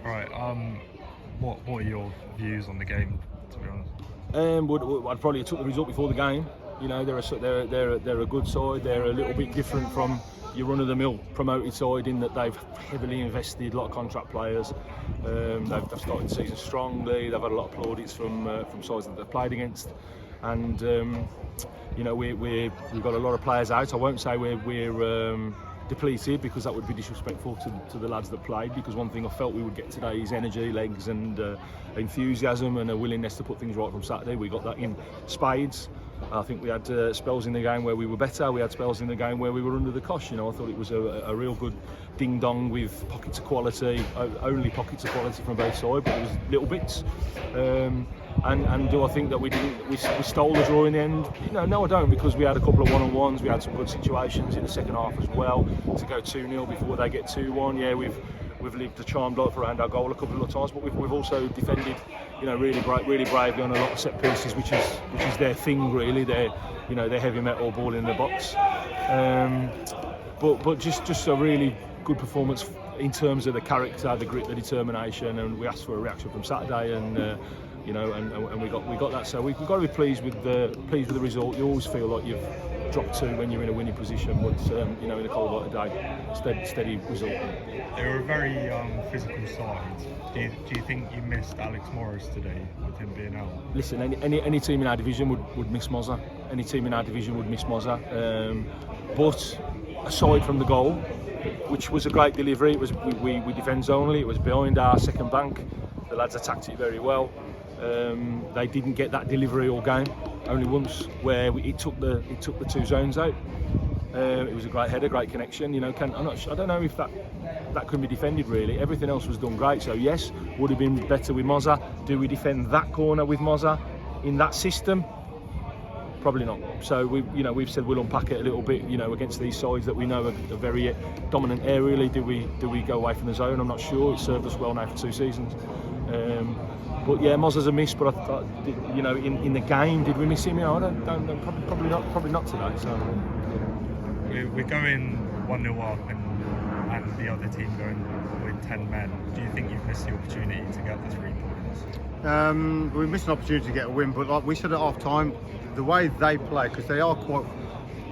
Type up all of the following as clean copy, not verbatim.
Right. What are your views on the game, to be honest? I'd probably took the result before the game. You know, they're a good side. They're a little bit different from your run-of-the-mill promoted side in that they've heavily invested, a lot of contract players. They've started the season strongly. They've had a lot of plaudits from sides that they've played against, and you know we've got a lot of players out. I won't say we're depleted, because that would be disrespectful to the lads that played, because one thing I felt we would get today is energy, legs and enthusiasm and a willingness to put things right from Saturday. We got that in spades. I think we had spells in the game where we were better. We had spells in the game where we were under the cosh. You know, I thought it was a real good ding-dong with pockets of quality, only pockets of quality from both sides, but it was little bits. And do I think that we stole the draw in the end? No, I don't, because we had a couple of one-on-ones. We had some good situations in the second half as well to go 2-0 before they get 2-1. Yeah, we've lived a charmed life around our goal a couple of times, but we've also defended, really bravely on a lot of set pieces, which is their thing really. They're heavy metal ball in the box. But just a really good performance in terms of the character, the grit, the determination, and we asked for a reaction from Saturday, and we got that. So we've got to be pleased with the result. You always feel like you've dropped two when you're in a winning position, but in a cold light of day, steady result. They were a very physical side. Do you think you missed Alex Morris today with him being out? Listen, any team in our division would miss Mozza. Any team in our division would miss Mozza. But aside from the goal, which was a great delivery, it was we defend zonally. It was behind our second bank. The lads attacked it very well. They didn't get that delivery all game. Only once, where it took the two zones out. It was a great header, great connection. I don't know if that could be defended really. Everything else was done great. So yes, would have been better with Mozza. Do we defend that corner with Mozza in that system? Probably not. So we've said we'll unpack it a little bit. Against these sides that we know are very dominant aerially. Do we go away from the zone? I'm not sure. It served us well now for 2 seasons. But yeah, Mozza's a miss. But I thought, in the game, did we miss him? I don't know. Probably not today. So we're going 1-0 up, and the other team going with 10 men. Do you think you've missed the opportunity to get the 3 points? We missed an opportunity to get a win, but like we said at half time, the way they play, because they are quite,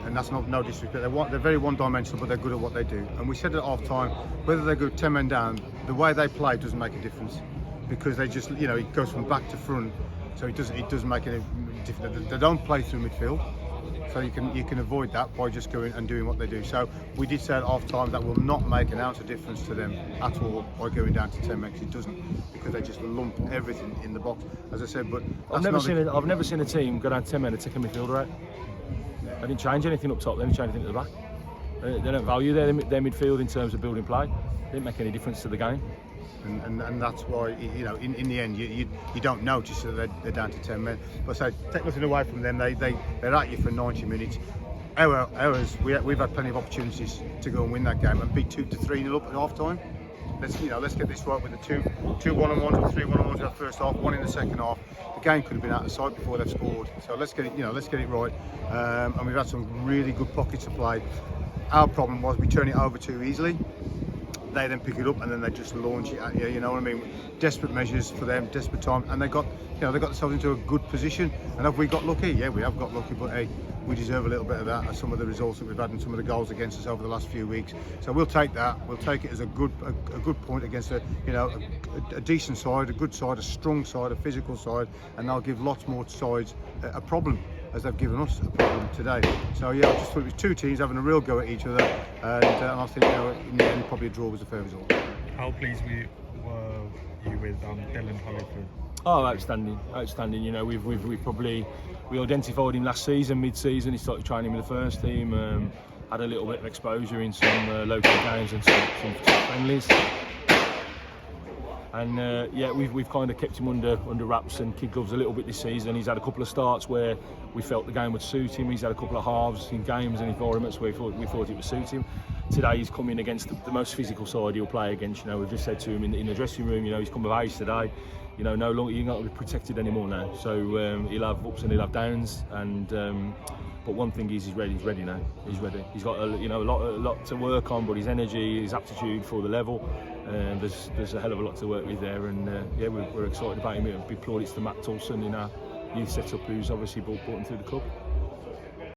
and that's no disrespect, they're very one-dimensional, but they're good at what they do. And we said at half time, whether they're good 10 men down, the way they play doesn't make a difference, because they just, it goes from back to front, so it doesn't make any difference. They don't play through midfield, so you can avoid that by just going and doing what they do. So we did say at half time that will not make an ounce of difference to them at all by going down to 10 men, because it doesn't, because they just lump everything in the box, as I said. But I've never seen a team go down to 10 men and take a midfielder out. They didn't change anything up top. They didn't change anything at the back. They don't value their midfield in terms of building play. It didn't make any difference to the game. And that's why, in the end, you don't notice that they're down to 10 men. But so take nothing away from them. They're at you for 90 minutes. Ours, we've had plenty of opportunities to go and win that game and be 2-3-0 up at half time. Let's get this right with the two one-on-ones or 3 one-on-ones in the first half, 1 in the second half. The game could have been out of sight before they've scored. So let's get it right. And we've had some really good pockets of play. Our problem was we turn it over too easily. They then pick it up and then they just launch it at you. You know what I mean? Desperate measures for them, desperate time, and they got themselves into a good position. And have we got lucky? Yeah, we have got lucky, but hey, we deserve a little bit of that as some of the results that we've had and some of the goals against us over the last few weeks. So we'll take that. We'll take it as a good point against a decent side, a good side, a strong side, a physical side, and they'll give lots more sides a problem, as they've given us a problem today. So yeah, I just thought it was 2 teams having a real go at each other, and I think in the end probably a draw was a fair result. How pleased were you with Dylan Holliford? Oh, outstanding. We identified him last season, mid-season. He started training with the first team. Had a little bit of exposure in some local games and some friendlies. And we've kind of kept him under wraps and kid gloves a little bit this season. He's had a couple of starts where we felt the game would suit him. He's had a couple of halves in games and environments where we thought it would suit him. today he's coming against the most physical side he'll play against. You know, we've just said to him in the dressing room, you know, he's come of age today. You know, no longer you're not going to be protected anymore now. So he'll have ups and he'll have downs, and but one thing is he's ready. He's ready now. He's ready. He's got a lot to work on, but his energy, his aptitude for the level, there's a hell of a lot to work with there. And yeah, we're excited about him. Big plaudits to Matt Tulson in our youth setup, who's obviously brought him through the club.